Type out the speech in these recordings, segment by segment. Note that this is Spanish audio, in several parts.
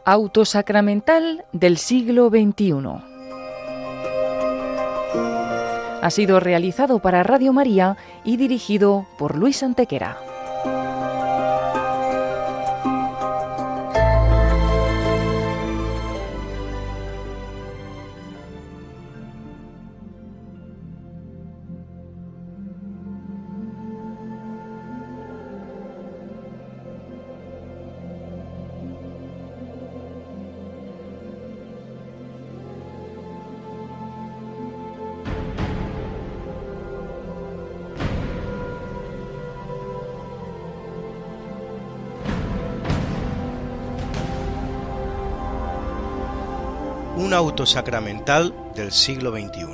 Autosacramental del siglo XXI. Ha sido realizado para Radio María y dirigido por Luis Antequera. Un autosacramental del siglo XXI.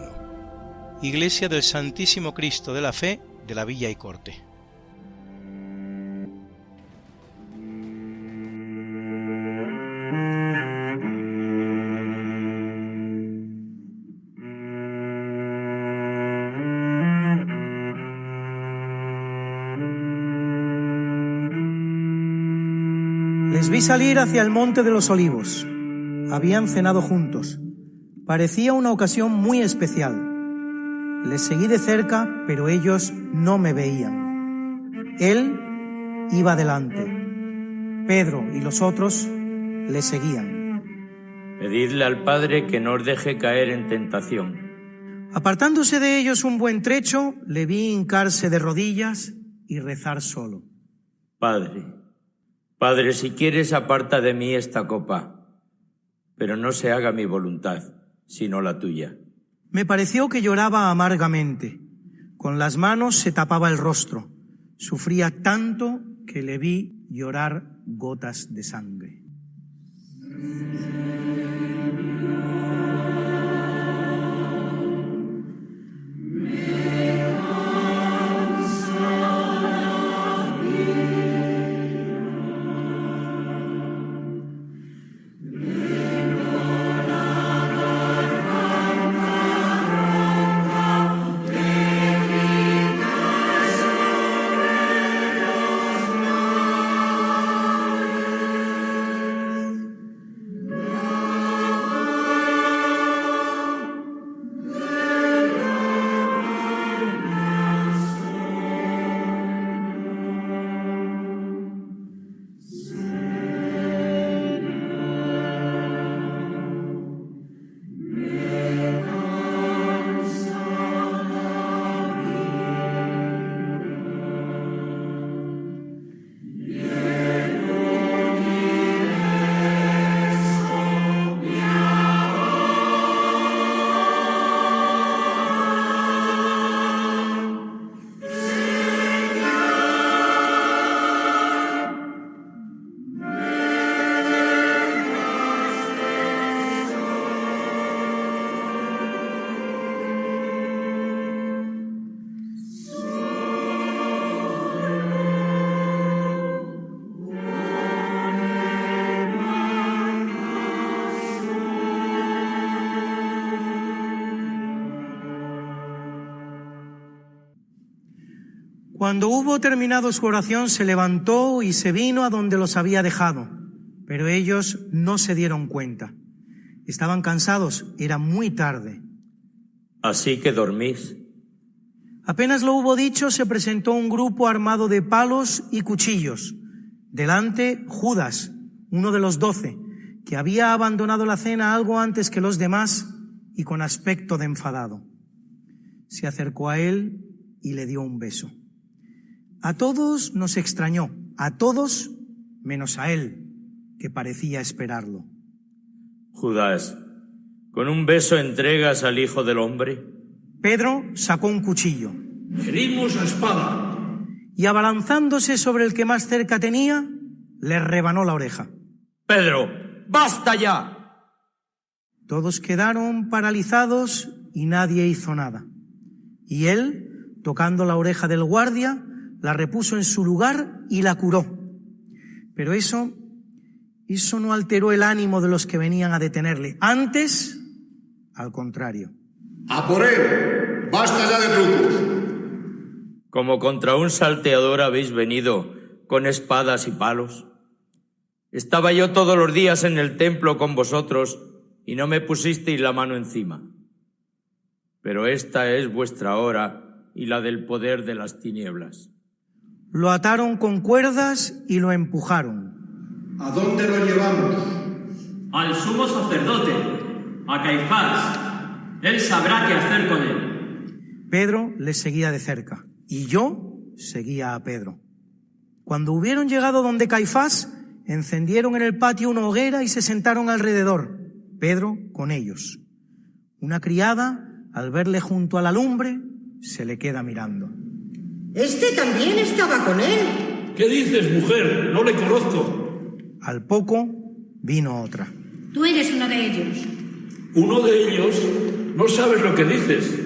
Iglesia del Santísimo Cristo de la Fe de la Villa y Corte. Les vi salir hacia el Monte de los Olivos. Habían cenado juntos. Parecía una ocasión muy especial. Les seguí de cerca, pero ellos no me veían. Él iba delante. Pedro y los otros le seguían. Pedidle al Padre que no os deje caer en tentación. Apartándose de ellos un buen trecho, le vi hincarse de rodillas y rezar solo. Padre, si quieres, aparta de mí esta copa. Pero no se haga mi voluntad, sino la tuya. Me pareció que lloraba amargamente. Con las manos se tapaba el rostro. Sufría tanto que le vi llorar gotas de sangre. Cuando hubo terminado su oración, se levantó y se vino a donde los había dejado, pero ellos no se dieron cuenta. Estaban cansados, era muy tarde. Así que dormís. Apenas lo hubo dicho, se presentó un grupo armado de palos y cuchillos. Delante, Judas, uno de los 12, que había abandonado la cena algo antes que los demás y con aspecto de enfadado. Se acercó a él y le dio un beso. A todos nos extrañó, a todos menos a él, que parecía esperarlo. Judas, ¿con un beso entregas al Hijo del Hombre? Pedro sacó un cuchillo. Herimos a espada. Y abalanzándose sobre el que más cerca tenía, le rebanó la oreja. Pedro, ¡basta ya! Todos quedaron paralizados y nadie hizo nada. Y él, tocando la oreja del guardia, la repuso en su lugar y la curó. Pero eso no alteró el ánimo de los que venían a detenerle. Antes, al contrario. ¡A por él! ¡Basta ya de trucos! Como contra un salteador habéis venido con espadas y palos. Estaba yo todos los días en el templo con vosotros y no me pusisteis la mano encima. Pero esta es vuestra hora y la del poder de las tinieblas. Lo ataron con cuerdas y lo empujaron. ¿A dónde lo llevamos? Al sumo sacerdote, a Caifás. Él sabrá qué hacer con él. Pedro les seguía de cerca y yo seguía a Pedro. Cuando hubieron llegado donde Caifás, encendieron en el patio una hoguera y se sentaron alrededor, Pedro con ellos. Una criada, al verle junto a la lumbre, se le queda mirando. Este también estaba con él. ¿Qué dices, mujer? No le conozco. Al poco vino otra. Tú eres uno de ellos. ¿Uno de ellos? No sabes lo que dices.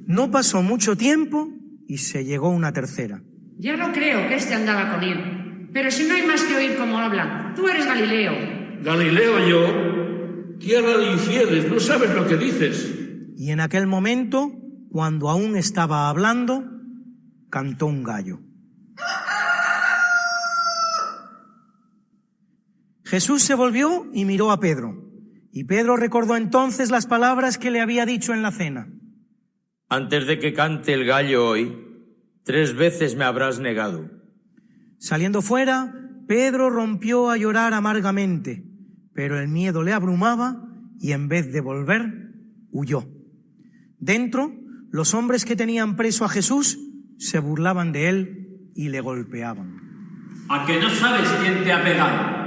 No pasó mucho tiempo y se llegó una tercera. Ya no creo que este andaba con él. Pero si no hay más que oír cómo hablan, tú eres Galileo. ¿Galileo yo? Tierra de infieles, no sabes lo que dices. Y en aquel momento, cuando aún estaba hablando, cantó un gallo. Jesús se volvió y miró a Pedro. Y Pedro recordó entonces las palabras que le había dicho en la cena. Antes de que cante el gallo hoy, 3 veces me habrás negado. Saliendo fuera, Pedro rompió a llorar amargamente, pero el miedo le abrumaba y en vez de volver, huyó. Dentro, los hombres que tenían preso a Jesús se burlaban de él y le golpeaban. ¿A que no sabes quién te ha pegado?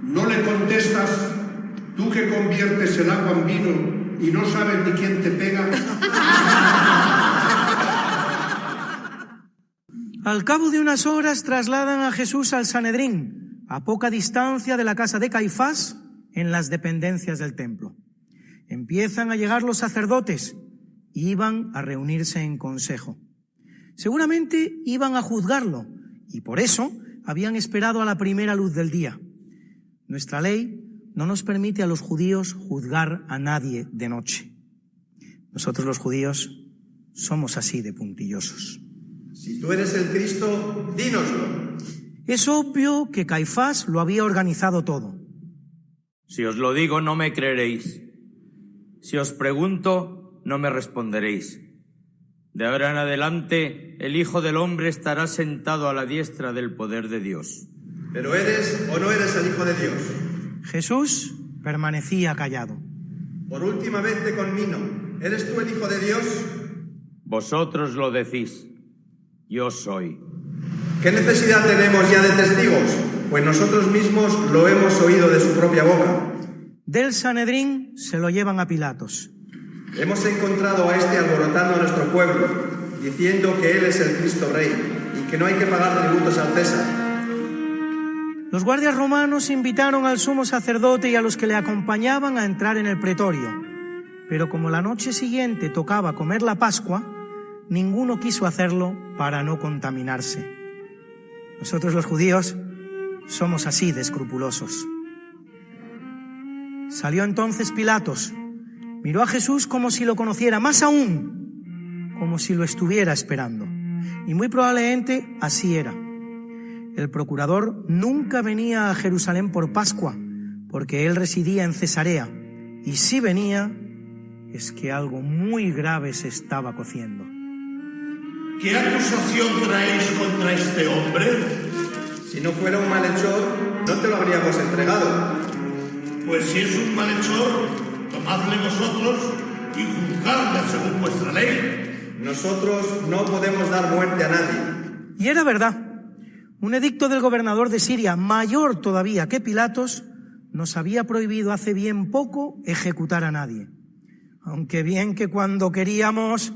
¿No le contestas, tú que conviertes el agua en vino y no sabes ni quién te pega? Al cabo de unas horas trasladan a Jesús al Sanedrín, a poca distancia de la casa de Caifás, en las dependencias del templo. Empiezan a llegar los sacerdotes, iban a reunirse en consejo. Seguramente iban a juzgarlo, y por eso habían esperado a la primera luz del día. Nuestra ley no nos permite a los judíos juzgar a nadie de noche. Nosotros los judíos somos así de puntillosos. Si tú eres el Cristo, dínoslo. Es obvio que Caifás lo había organizado todo. Si os lo digo, no me creeréis. Si os pregunto, no me responderéis. De ahora en adelante, el Hijo del Hombre estará sentado a la diestra del poder de Dios. ¿Pero eres o no eres el Hijo de Dios? Jesús permanecía callado. Por última vez te conmino, ¿eres tú el Hijo de Dios? Vosotros lo decís. Yo soy. ¿Qué necesidad tenemos ya de testigos? Pues nosotros mismos lo hemos oído de su propia boca. Del Sanedrín se lo llevan a Pilatos. Hemos encontrado a este alborotando a nuestro pueblo, diciendo que él es el Cristo Rey y que no hay que pagar tributos al César. Los guardias romanos invitaron al sumo sacerdote y a los que le acompañaban a entrar en el pretorio. Pero como la noche siguiente tocaba comer la Pascua, ninguno quiso hacerlo para no contaminarse. Nosotros los judíos somos así de escrupulosos. Salió entonces Pilatos, miró a Jesús como si lo conociera, más aún, como si lo estuviera esperando. Y muy probablemente así era. El procurador nunca venía a Jerusalén por Pascua, porque él residía en Cesarea, y si venía, es que algo muy grave se estaba cociendo. ¿Qué acusación traéis contra este hombre? Si no fuera un malhechor, no te lo habríamos entregado. Pues si es un malhechor, tomadle vosotros y juzgadle según vuestra ley. Nosotros no podemos dar muerte a nadie. Y era verdad. Un edicto del gobernador de Siria, mayor todavía que Pilatos, nos había prohibido hace bien poco ejecutar a nadie. Aunque bien que cuando queríamos,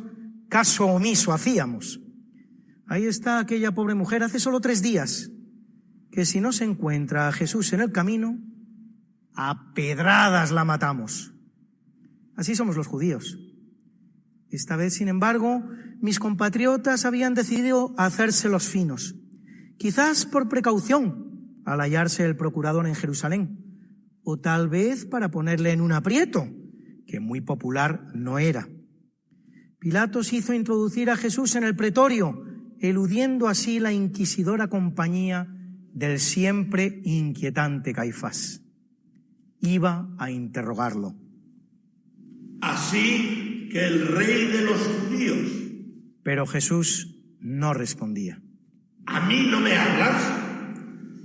caso omiso hacíamos. Ahí está aquella pobre mujer hace solo 3 días, que si no se encuentra a Jesús en el camino, a pedradas la matamos. Así somos los judíos. Esta vez, sin embargo, mis compatriotas habían decidido hacerse los finos. Quizás por precaución, al hallarse el procurador en Jerusalén, o tal vez para ponerle en un aprieto, que muy popular no era. Pilatos hizo introducir a Jesús en el pretorio eludiendo así la inquisidora compañía del siempre inquietante Caifás. Iba a interrogarlo. Así que el rey de los judíos. Pero Jesús no respondía. ¿A mí no me hablas?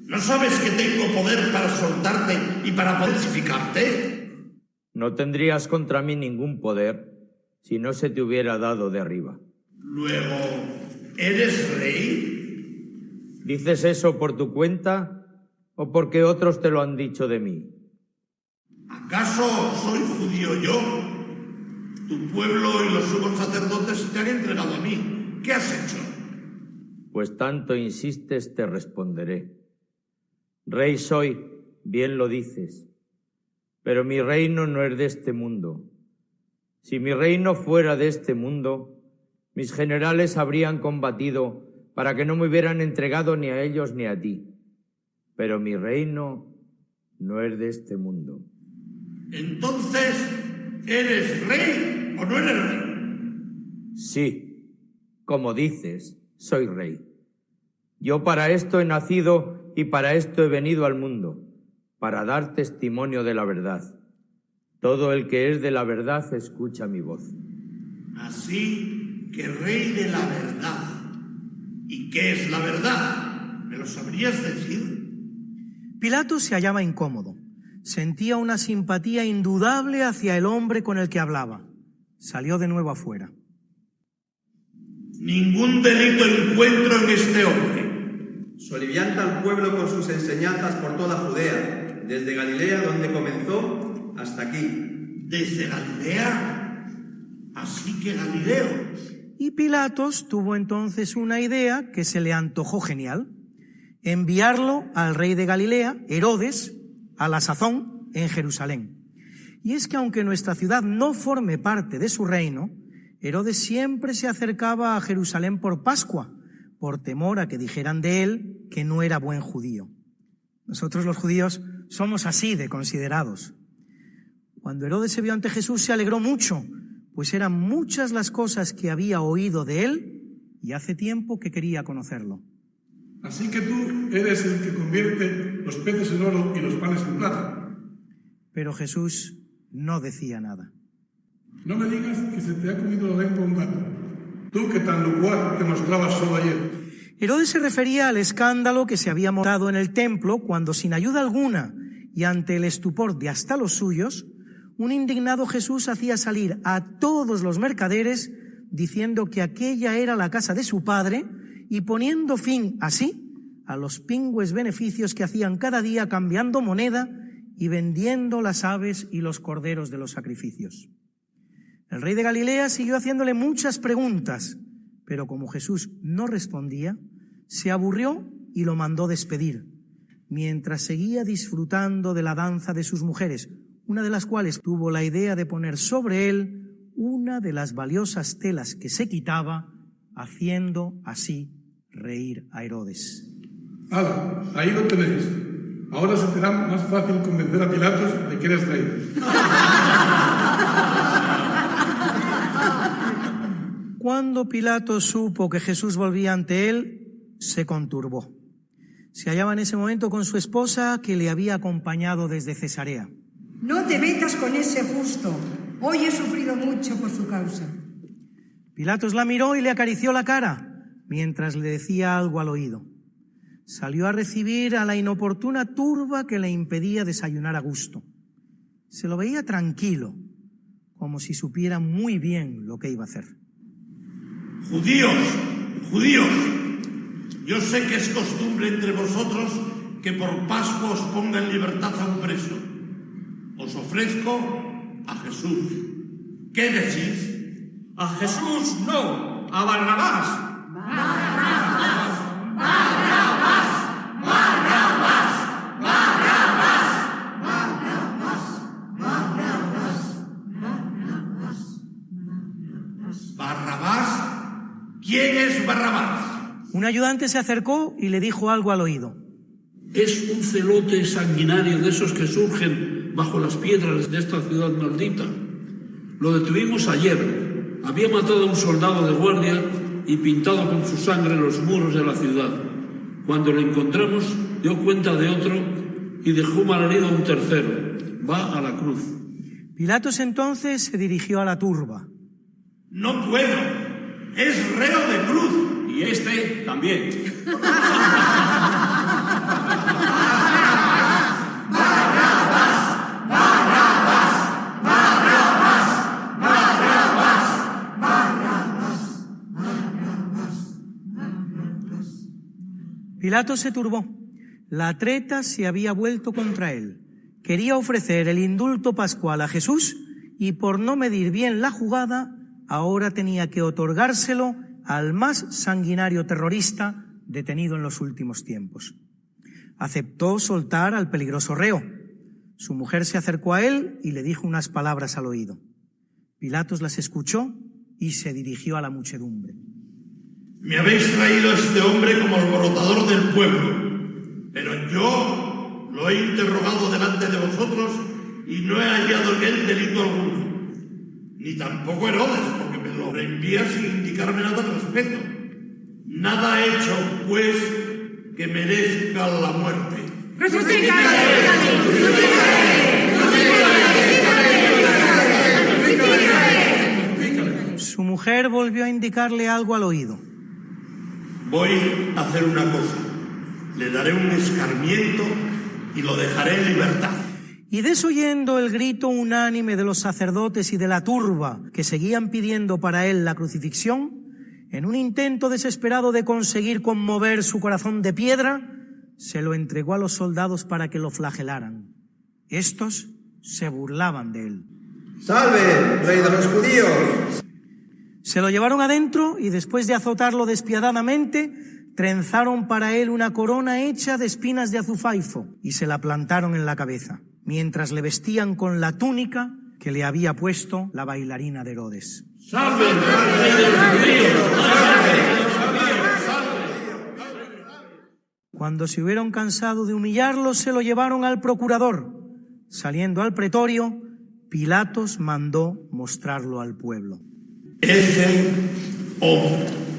¿No sabes que tengo poder para soltarte y para crucificarte? No tendrías contra mí ningún poder si no se te hubiera dado de arriba. Luego, ¿eres rey? ¿Dices eso por tu cuenta o porque otros te lo han dicho de mí? ¿Acaso soy judío yo? Tu pueblo y los sumos sacerdotes te han entregado a mí. ¿Qué has hecho? Pues tanto insistes, te responderé. Rey soy, bien lo dices, pero mi reino no es de este mundo. Si mi reino fuera de este mundo, mis generales habrían combatido para que no me hubieran entregado ni a ellos ni a ti. Pero mi reino no es de este mundo. Entonces, ¿eres rey o no eres rey? Sí, como dices, soy rey. Yo para esto he nacido y para esto he venido al mundo, para dar testimonio de la verdad. Todo el que es de la verdad escucha mi voz. Así que rey de la verdad. ¿Y qué es la verdad? ¿Me lo sabrías decir? Pilato se hallaba incómodo. Sentía una simpatía indudable hacia el hombre con el que hablaba. Salió de nuevo afuera. Ningún delito encuentro en este hombre. Solivianta al pueblo con sus enseñanzas por toda Judea, desde Galilea, donde comenzó, hasta aquí. ¿Desde Galilea? Así que Galileo. Y Pilatos tuvo entonces una idea que se le antojó genial. Enviarlo al rey de Galilea, Herodes, a la sazón, en Jerusalén. Y es que aunque nuestra ciudad no forme parte de su reino, Herodes siempre se acercaba a Jerusalén por Pascua, por temor a que dijeran de él que no era buen judío. Nosotros los judíos somos así de considerados. Cuando Herodes se vio ante Jesús se alegró mucho, pues eran muchas las cosas que había oído de él y hace tiempo que quería conocerlo. Así que tú eres el que convierte los peces en oro y los panes en plata. Pero Jesús no decía nada. No me digas que se te ha comido la lengua un gato. Tú que tan locuaz te mostrabas solo ayer. Herodes se refería al escándalo que se había montado en el templo cuando, sin ayuda alguna y ante el estupor de hasta los suyos, un indignado Jesús hacía salir a todos los mercaderes diciendo que aquella era la casa de su padre y poniendo fin así a los pingües beneficios que hacían cada día cambiando moneda y vendiendo las aves y los corderos de los sacrificios. El rey de Galilea siguió haciéndole muchas preguntas, pero como Jesús no respondía, se aburrió y lo mandó despedir, mientras seguía disfrutando de la danza de sus mujeres, una de las cuales tuvo la idea de poner sobre él una de las valiosas telas que se quitaba, haciendo así reír a Herodes. ¡Hala! Ahí lo tenéis. Ahora se te hará más fácil convencer a Pilatos de que eres rey. Cuando Pilato supo que Jesús volvía ante él, se conturbó. Se hallaba en ese momento con su esposa, que le había acompañado desde Cesarea. No te metas con ese justo. Hoy he sufrido mucho por su causa. Pilatos la miró y le acarició la cara, mientras le decía algo al oído. Salió a recibir a la inoportuna turba que le impedía desayunar a gusto. Se lo veía tranquilo, como si supiera muy bien lo que iba a hacer. Judíos, judíos, yo sé que es costumbre entre vosotros que por Pascua os ponga en libertad a un preso. Os ofrezco a Jesús. ¿Qué decís? A Jesús no, a Barrabás. ¿Barrabás? ¿Quién es Barrabás? Un ayudante se acercó y le dijo algo al oído. Es un celote sanguinario de esos que surgen bajo las piedras de esta ciudad maldita. Lo detuvimos ayer. Había matado a un soldado de guardia y pintado con su sangre los muros de la ciudad. Cuando lo encontramos, dio cuenta de otro y dejó malherido a un tercero. Va a la cruz. Pilatos entonces se dirigió a la turba. No puedo. Es reo de cruz. Y este también. Pilatos se turbó. La treta se había vuelto contra él. Quería ofrecer el indulto pascual a Jesús y por no medir bien la jugada, ahora tenía que otorgárselo al más sanguinario terrorista detenido en los últimos tiempos. Aceptó soltar al peligroso reo. Su mujer se acercó a él y le dijo unas palabras al oído. Pilatos las escuchó y se dirigió a la muchedumbre. Me habéis traído a este hombre como alborotador del pueblo, pero yo lo he interrogado delante de vosotros y no he hallado en él delito alguno. Ni tampoco Herodes, porque me lo reenvía sin indicarme nada al respecto. Nada ha hecho, pues, que merezca la muerte. Su mujer volvió a indicarle algo al oído. Voy a hacer una cosa. Le daré un escarmiento y lo dejaré en libertad. Y desoyendo el grito unánime de los sacerdotes y de la turba que seguían pidiendo para él la crucifixión, en un intento desesperado de conseguir conmover su corazón de piedra, se lo entregó a los soldados para que lo flagelaran. Estos se burlaban de él. ¡Salve, rey de los judíos! Se lo llevaron adentro y después de azotarlo despiadadamente, trenzaron para él una corona hecha de espinas de azufaifo y se la plantaron en la cabeza, mientras le vestían con la túnica que le había puesto la bailarina de Herodes. ¡Salve, rey de los judíos! Cuando se hubieron cansado de humillarlo, se lo llevaron al procurador. Saliendo al pretorio, Pilatos mandó mostrarlo al pueblo. Ese hombre.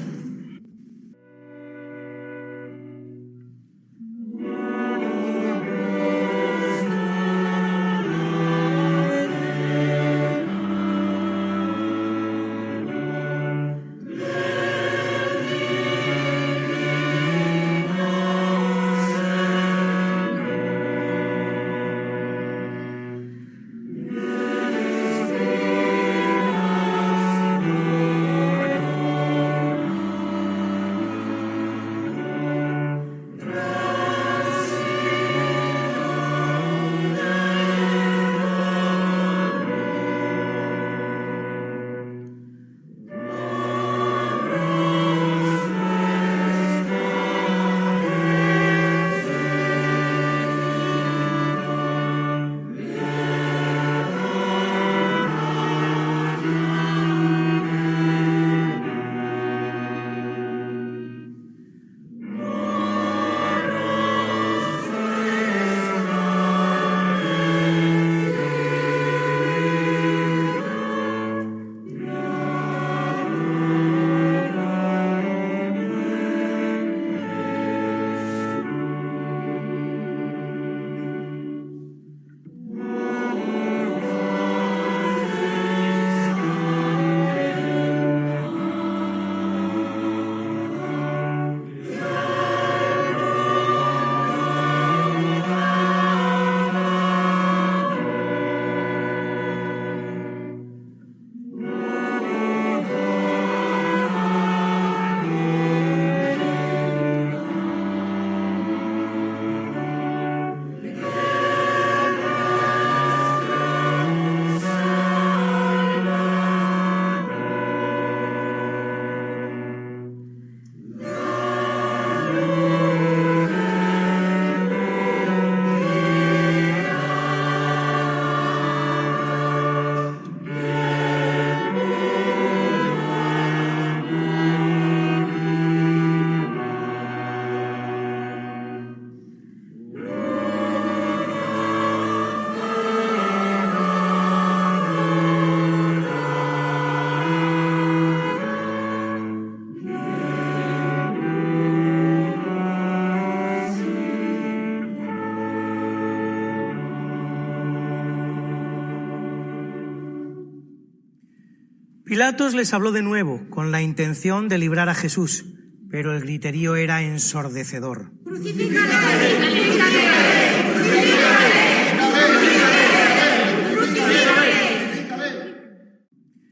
Pilatos les habló de nuevo, con la intención de librar a Jesús, pero el griterío era ensordecedor.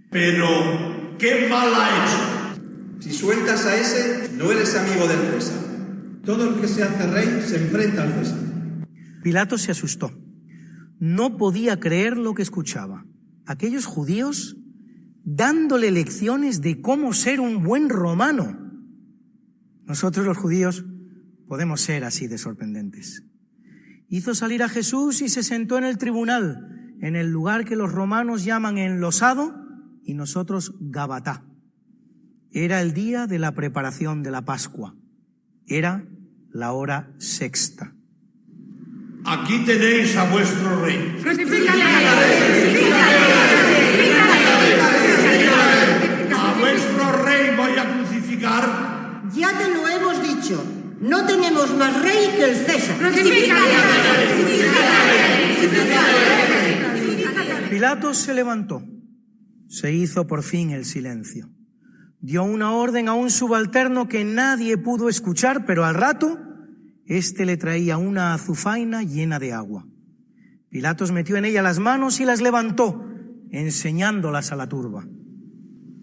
Pero, ¿qué mal ha hecho? Si sueltas a ese, no eres amigo del César. Todo el que se hace rey se enfrenta al César. Pilatos se asustó. No podía creer lo que escuchaba. Aquellos judíos dándole lecciones de cómo ser un buen romano. Nosotros los judíos podemos ser así de sorprendentes. Hizo salir a Jesús y se sentó en el tribunal, en el lugar que los romanos llaman enlosado y nosotros Gabatá. Era el día de la preparación de la Pascua. Era la hora sexta. Aquí tenéis a vuestro rey. A vuestro rey voy a crucificar. Ya te lo hemos dicho. No tenemos más rey que el César. Pilatos se levantó. Se hizo por fin el silencio. Dio una orden a un subalterno que nadie pudo escuchar, pero al rato éste le traía una azufaina llena de agua. Pilatos metió en ella las manos y las levantó, enseñándolas a la turba.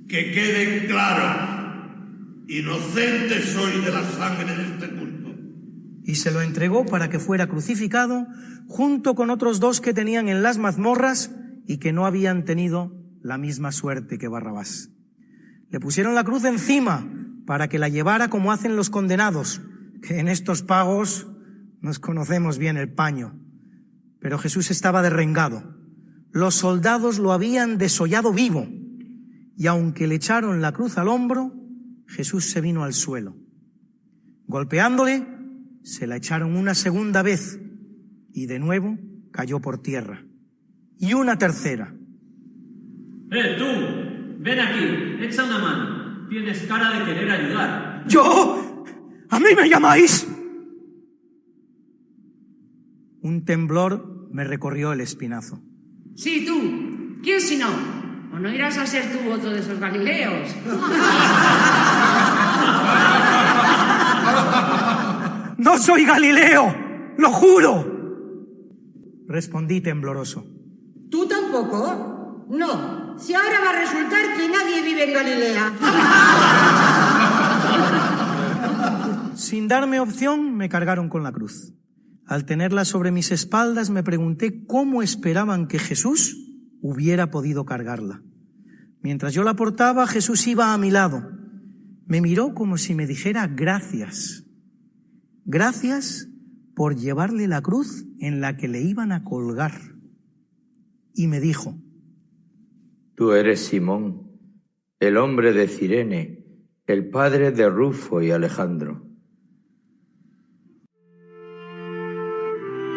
Que quede claro, inocente soy de la sangre de este culto. Y se lo entregó para que fuera crucificado junto con otros dos que tenían en las mazmorras y que no habían tenido la misma suerte que Barrabás. Le pusieron la cruz encima para que la llevara como hacen los condenados, que en estos pagos nos conocemos bien el paño. Pero Jesús estaba derrengado. Los soldados lo habían desollado vivo. Y aunque le echaron la cruz al hombro, Jesús se vino al suelo. Golpeándole, se la echaron una segunda vez y de nuevo cayó por tierra. Y una tercera. Tú! Ven aquí, echa una mano. Tienes cara de querer ayudar. ¿Yo? ¿A mí me llamáis? Un temblor me recorrió el espinazo. Sí, tú. ¿Quién si no? ¿O no irás a ser tú otro de esos galileos? ¡No soy Galileo! ¡Lo juro! Respondí tembloroso. ¿Tú tampoco? No. Si ahora va a resultar que nadie vive en Galilea. Sin darme opción, me cargaron con la cruz. Al tenerla sobre mis espaldas, me pregunté cómo esperaban que Jesús hubiera podido cargarla. Mientras yo la portaba, Jesús iba a mi lado. Me miró como si me dijera gracias. Gracias por llevarle la cruz en la que le iban a colgar. Y me dijo: Tú eres Simón, el hombre de Cirene, el padre de Rufo y Alejandro.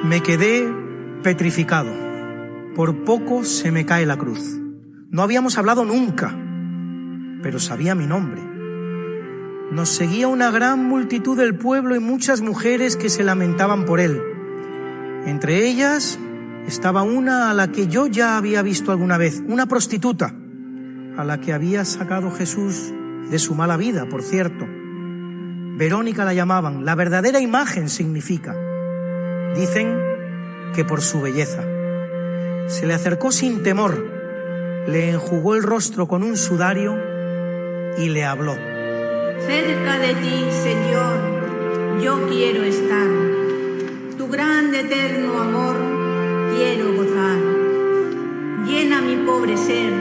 Me quedé petrificado. Por poco se me cae la cruz. No habíamos hablado nunca, pero sabía mi nombre. Nos seguía una gran multitud del pueblo y muchas mujeres que se lamentaban por él. Entre ellas estaba una a la que yo ya había visto alguna vez, una prostituta, a la que había sacado Jesús de su mala vida, por cierto. Verónica la llamaban, la verdadera imagen significa. Dicen que por su belleza. Se le acercó sin temor, le enjugó el rostro con un sudario y le habló. Cerca de ti, Señor, yo quiero estar. Tu grande eterno amor quiero gozar. Llena mi pobre ser,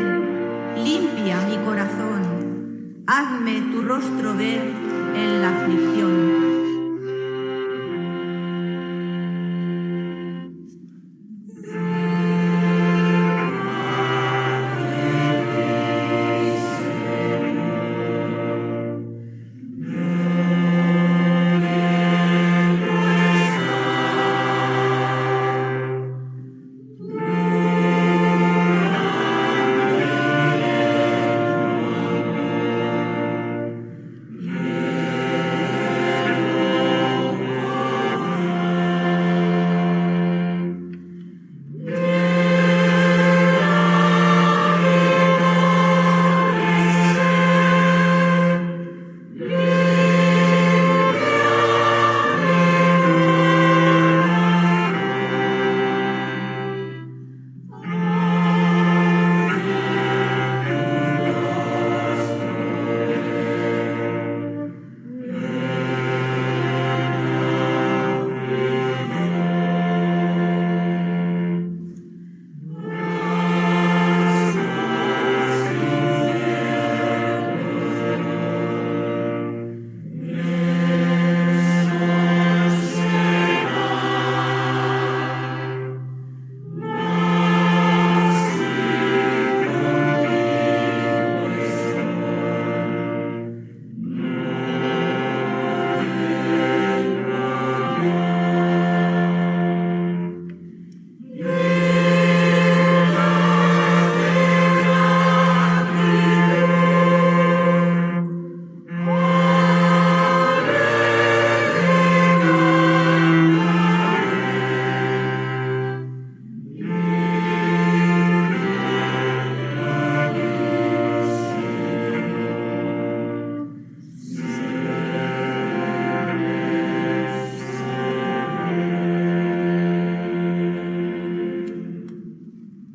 limpia mi corazón. Hazme tu rostro ver en la aflicción.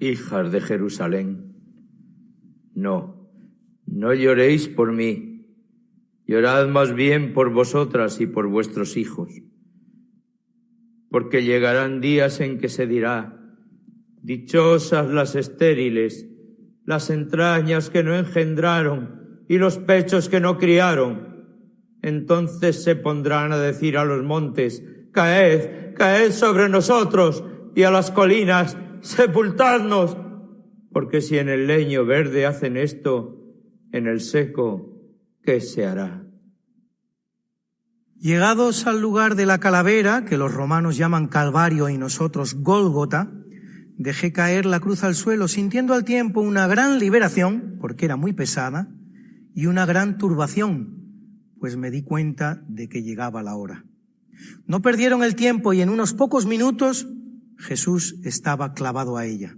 hijas de Jerusalén, no lloréis por mí, llorad más bien por vosotras y por vuestros hijos, porque llegarán días en que se dirá: dichosas las estériles, las entrañas que no engendraron y los pechos que no criaron. Entonces se pondrán a decir a los montes: caed, caed sobre nosotros, y a las colinas: sepultadnos, porque si en el leño verde hacen esto, en el seco, ¿qué se hará? Llegados al lugar de la calavera, que los romanos llaman Calvario y nosotros Gólgota, dejé caer la cruz al suelo, sintiendo al tiempo una gran liberación, porque era muy pesada, y una gran turbación, pues me di cuenta de que llegaba la hora. No perdieron el tiempo y en unos pocos minutos Jesús estaba clavado a ella.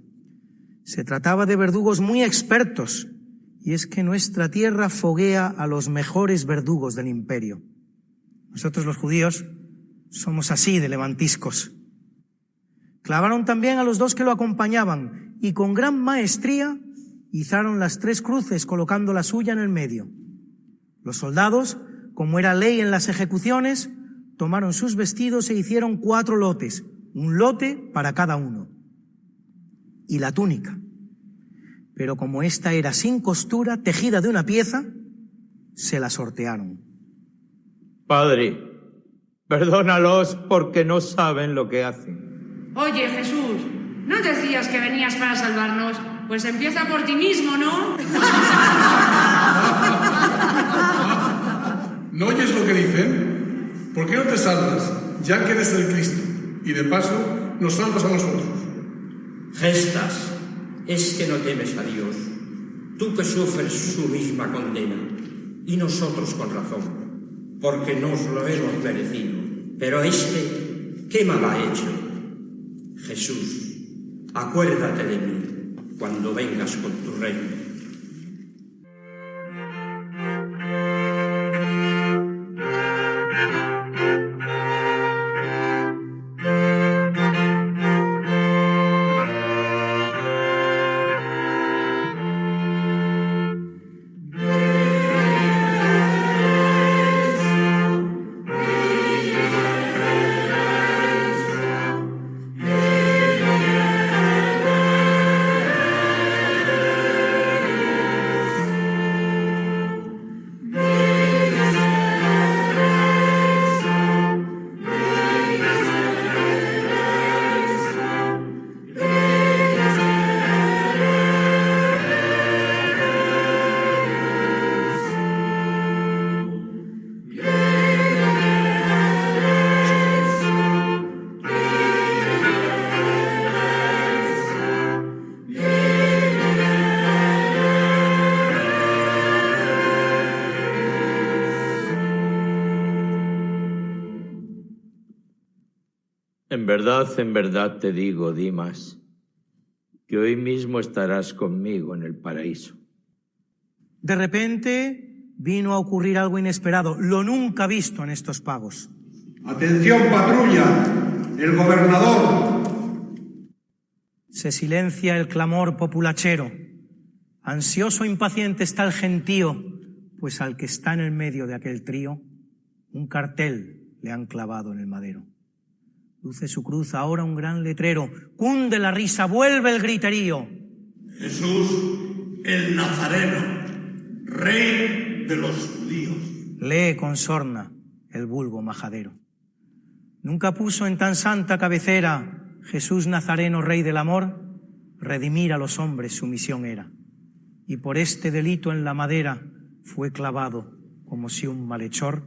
Se trataba de verdugos muy expertos, y es que nuestra tierra foguea a los mejores verdugos del imperio. Nosotros los judíos somos así de levantiscos. Clavaron también a los dos que lo acompañaban y con gran maestría izaron las 3 cruces colocando la suya en el medio. Los soldados, como era ley en las ejecuciones, tomaron sus vestidos e hicieron 4 lotes, un lote para cada uno. Y la túnica. Pero como esta era sin costura, tejida de una pieza, se la sortearon. Padre, perdónalos porque no saben lo que hacen. Oye, Jesús, ¿no decías que venías para salvarnos? Pues empieza por ti mismo, ¿no? ¿No oyes lo que dicen? ¿Por qué no te salvas, ya que eres el Cristo? Y de paso, nos salvas a nosotros. Gestas, es que no temes a Dios, tú que sufres su misma condena, y nosotros con razón, porque nos lo hemos merecido. Pero ¿qué mal ha hecho? Jesús, acuérdate de mí cuando vengas con tu reino. En verdad te digo, Dimas, que hoy mismo estarás conmigo en el paraíso. De repente vino a ocurrir algo inesperado, lo nunca visto en estos pagos. ¡Atención, patrulla! ¡El gobernador! Se silencia el clamor populachero. Ansioso e impaciente está el gentío, pues al que está en el medio de aquel trío, un cartel le han clavado en el madero. Luce su cruz ahora un gran letrero, cunde la risa, vuelve el griterío. Jesús, el Nazareno, Rey de los judíos. Lee con sorna el vulgo majadero. Nunca puso en tan santa cabecera Jesús Nazareno, Rey del amor, redimir a los hombres su misión era. Y por este delito en la madera fue clavado como si un malhechor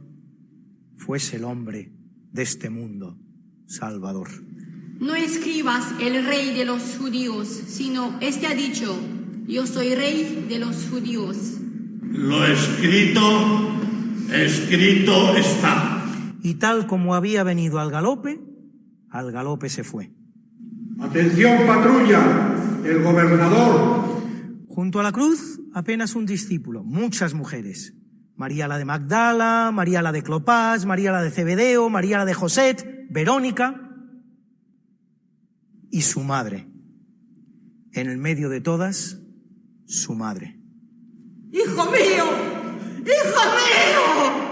fuese el hombre de este mundo Salvador. No escribas el rey de los judíos, sino este ha dicho: yo soy rey de los judíos. Lo escrito está. Y tal como había venido al galope se fue. ¡Atención, patrulla! ¡El gobernador! Junto a la cruz, apenas un discípulo, muchas mujeres. María la de Magdala, María la de Clopas, María la de Zebedeo, María la de Joset, Verónica y su madre. en el medio de todas, su madre. ¡Hijo mío! ¡Hijo mío!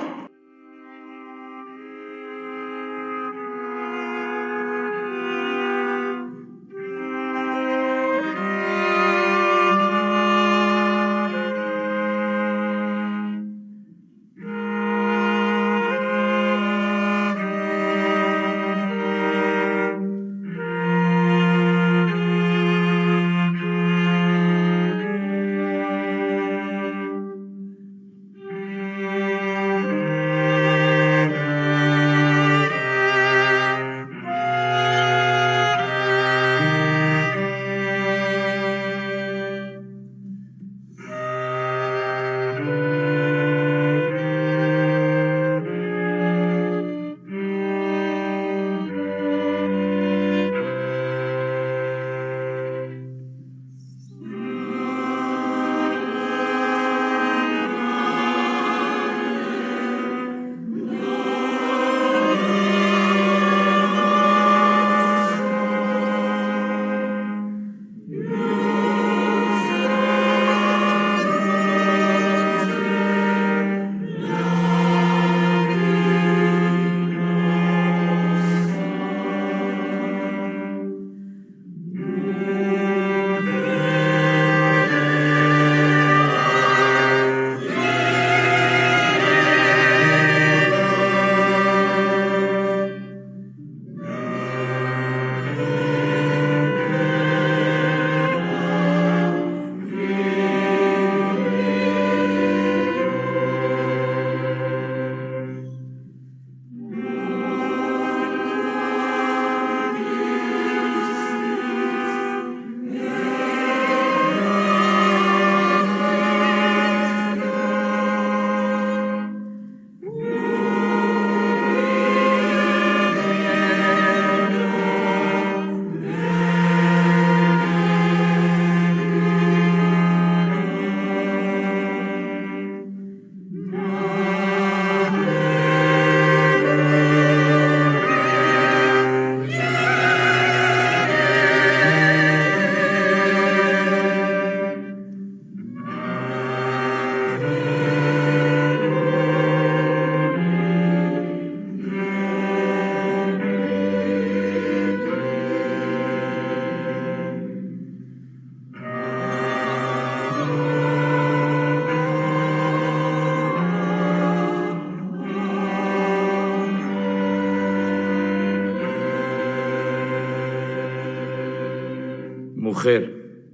Mujer,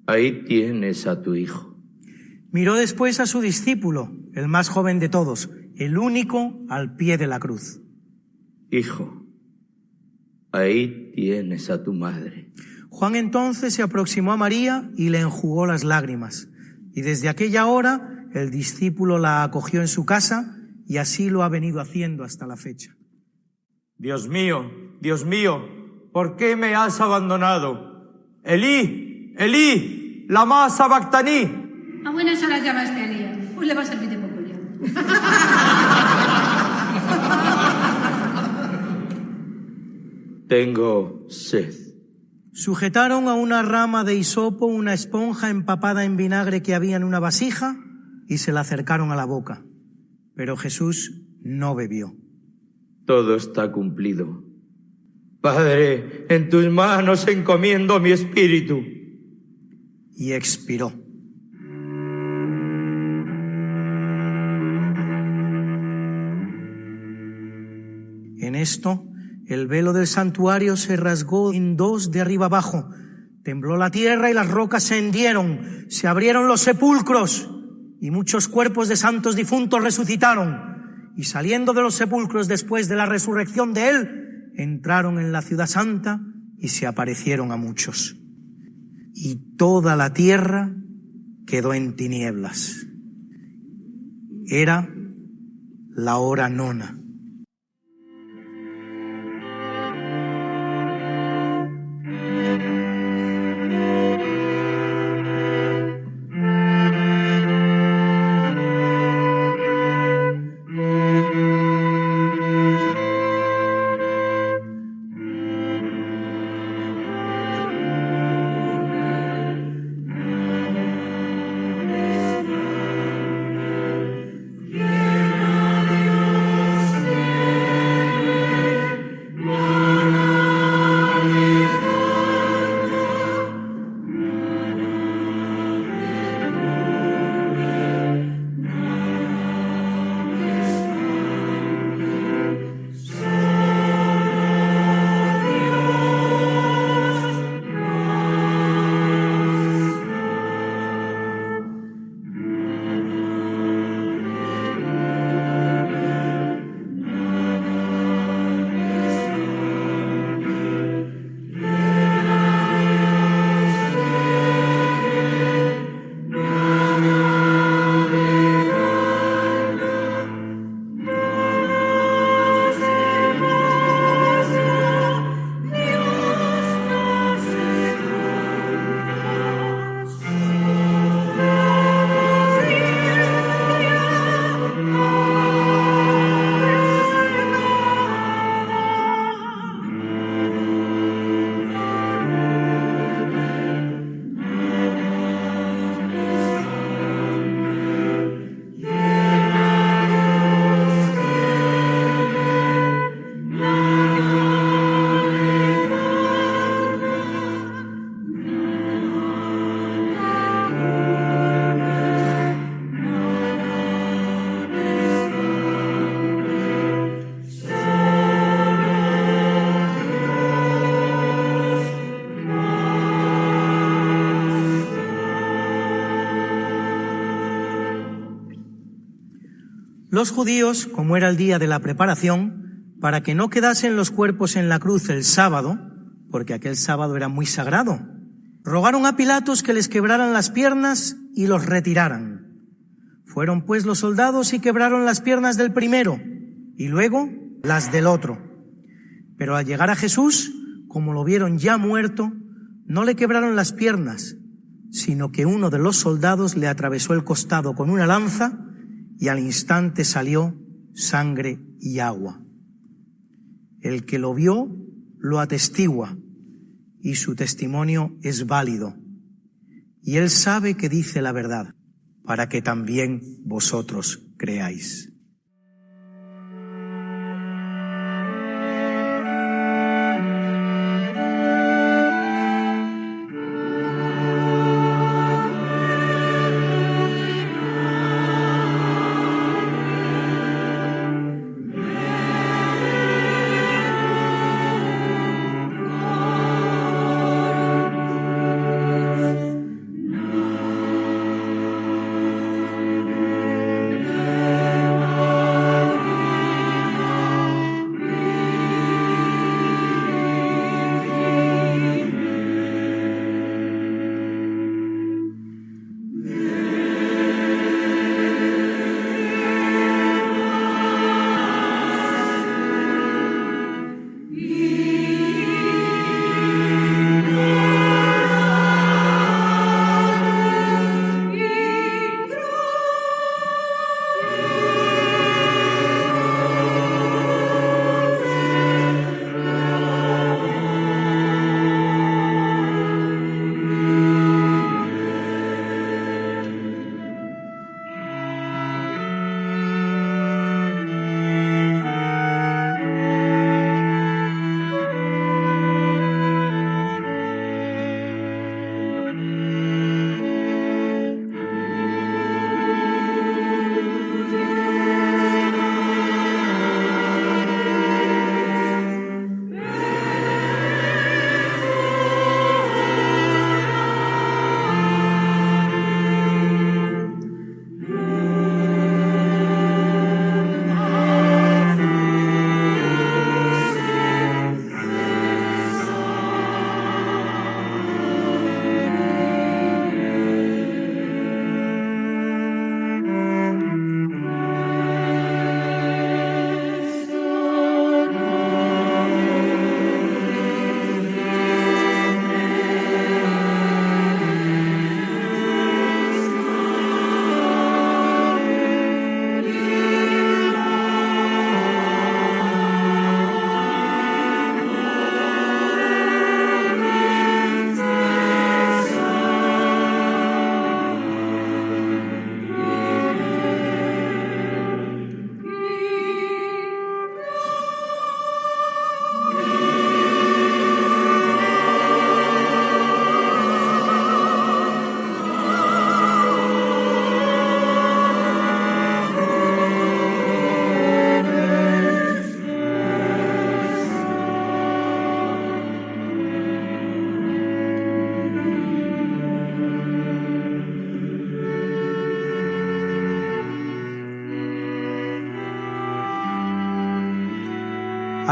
ahí tienes a tu hijo. Miró después a su discípulo, el más joven de todos, el único al pie de la cruz. Hijo, ahí tienes a tu madre. Juan entonces se aproximó a María y le enjugó las lágrimas. Y desde aquella hora el discípulo la acogió en su casa y así lo ha venido haciendo hasta la fecha. Dios mío, ¿por qué me has abandonado? Elí, Elí, lama sabactaní. A buenas horas llamaste a Elías. Pues le va a servir de poco ya. Tengo sed. Sujetaron a una rama de hisopo una esponja empapada en vinagre que había en una vasija y se la acercaron a la boca. Pero Jesús no bebió. Todo está cumplido. Padre, en tus manos encomiendo mi espíritu. Y expiró. En esto, el velo del santuario se rasgó en dos de arriba abajo. Tembló la tierra y las rocas se hendieron. Se abrieron los sepulcros y muchos cuerpos de santos difuntos resucitaron. Y saliendo de los sepulcros después de la resurrección de él, entraron en la ciudad santa y se aparecieron a muchos. Y toda la tierra quedó en tinieblas. Era la hora nona. Los judíos, como era el día de la preparación, para que no quedasen los cuerpos en la cruz el sábado, porque aquel sábado era muy sagrado, rogaron a Pilatos que les quebraran las piernas y los retiraran. Fueron pues los soldados y quebraron las piernas del primero y luego las del otro. Pero al llegar a Jesús, como lo vieron ya muerto, no le quebraron las piernas, sino que uno de los soldados le atravesó el costado con una lanza y al instante salió sangre y agua. El que lo vio lo atestigua y su testimonio es válido. Y él sabe que dice la verdad, para que también vosotros creáis.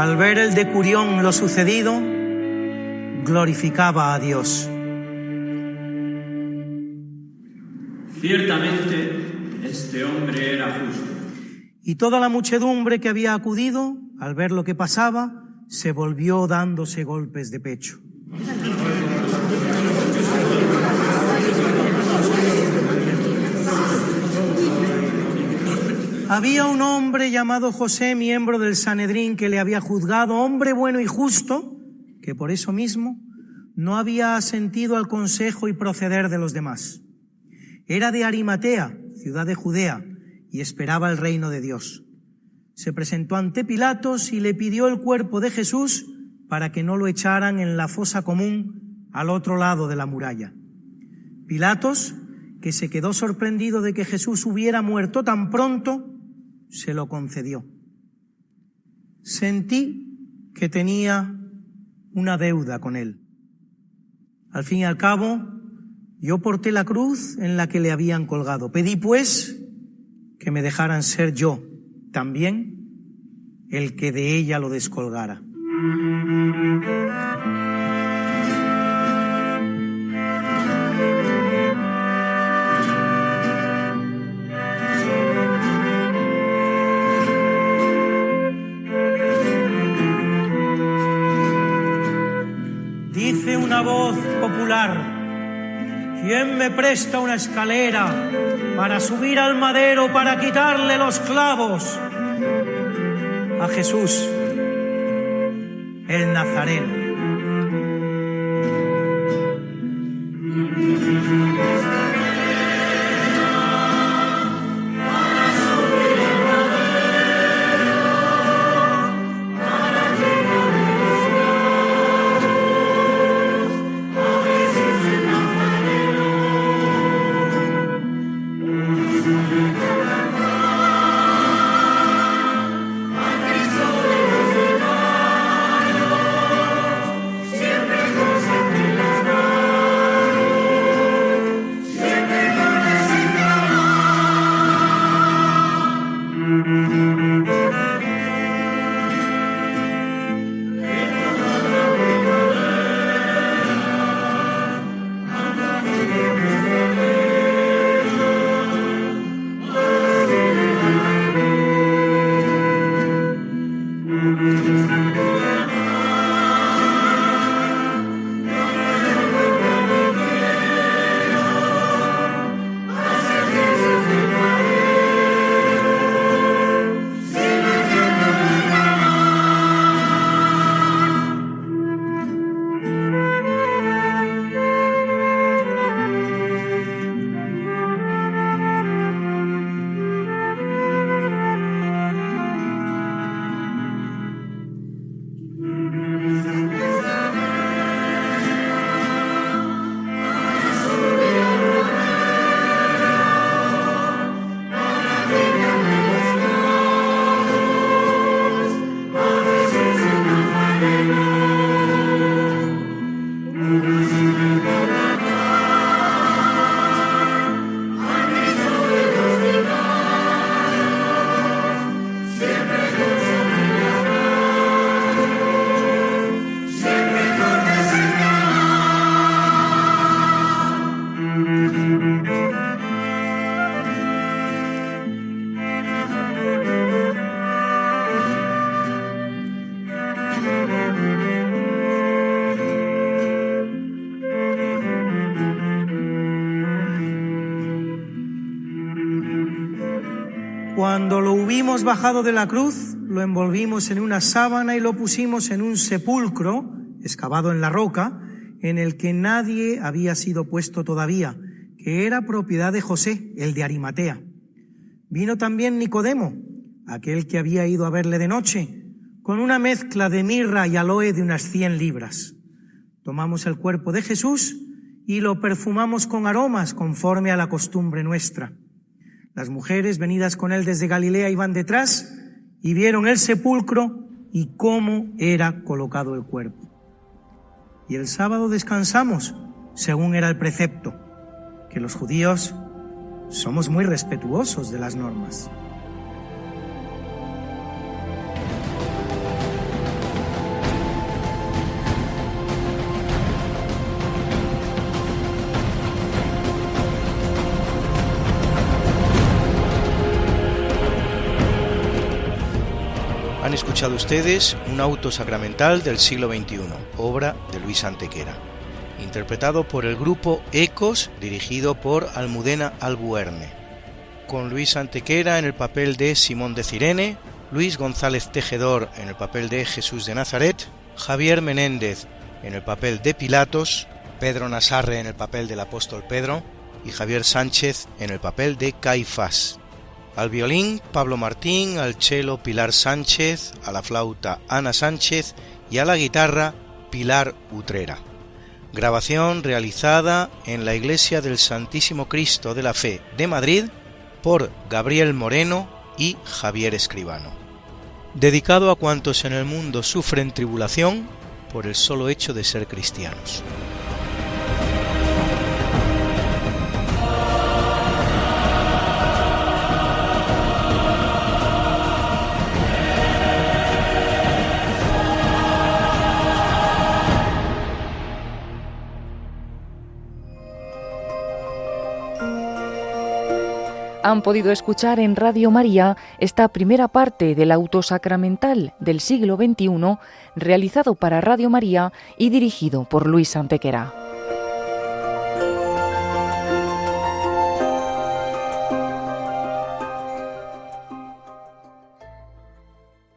Al ver el decurión lo sucedido, glorificaba a Dios. Ciertamente, este hombre era justo. Y toda la muchedumbre que había acudido, al ver lo que pasaba, se volvió dándose golpes de pecho. Había un hombre llamado José, miembro del Sanedrín, que le había juzgado, hombre bueno y justo, que por eso mismo no había asentido al consejo y proceder de los demás. Era de Arimatea, ciudad de Judea, y esperaba el reino de Dios. Se presentó ante Pilatos y le pidió el cuerpo de Jesús para que no lo echaran en la fosa común al otro lado de la muralla. Pilatos, que se quedó sorprendido de que Jesús hubiera muerto tan pronto, se lo concedió. Sentí que tenía una deuda con él. Al fin y al cabo, yo porté la cruz en la que le habían colgado. Pedí, pues, que me dejaran ser yo también el que de ella lo descolgara. Dice una voz popular: ¿quién me presta una escalera para subir al madero para quitarle los clavos? A Jesús, el Nazareno. Cuando lo hubimos bajado de la cruz, lo envolvimos en una sábana y lo pusimos en un sepulcro excavado en la roca, en el que nadie había sido puesto todavía, que era propiedad de José, el de Arimatea. Vino también Nicodemo, aquel que había ido a verle de noche, con una mezcla de mirra y aloe de unas 100 libras. Tomamos el cuerpo de Jesús y lo perfumamos con aromas conforme a la costumbre nuestra. Las mujeres venidas con él desde Galilea iban detrás y vieron el sepulcro y cómo era colocado el cuerpo. Y el sábado descansamos, según era el precepto, que los judíos somos muy respetuosos de las normas. Han escuchado ustedes un auto sacramental del siglo XXI, obra de Luis Antequera, interpretado por el grupo Ecos, dirigido por Almudena Albuerne, con Luis Antequera en el papel de Simón de Cirene, Luis González Tejedor en el papel de Jesús de Nazaret, Javier Menéndez en el papel de Pilatos, Pedro Nasarre en el papel del apóstol Pedro y Javier Sánchez en el papel de Caifás. Al violín, Pablo Martín, al cello, Pilar Sánchez, a la flauta, Ana Sánchez y a la guitarra, Pilar Utrera. Grabación realizada en la Iglesia del Santísimo Cristo de la Fe de Madrid por Gabriel Moreno y Javier Escribano. Dedicado a cuantos en el mundo sufren tribulación por el solo hecho de ser cristianos. Han podido escuchar en Radio María esta primera parte del auto sacramental del siglo XXI, realizado para Radio María y dirigido por Luis Antequera.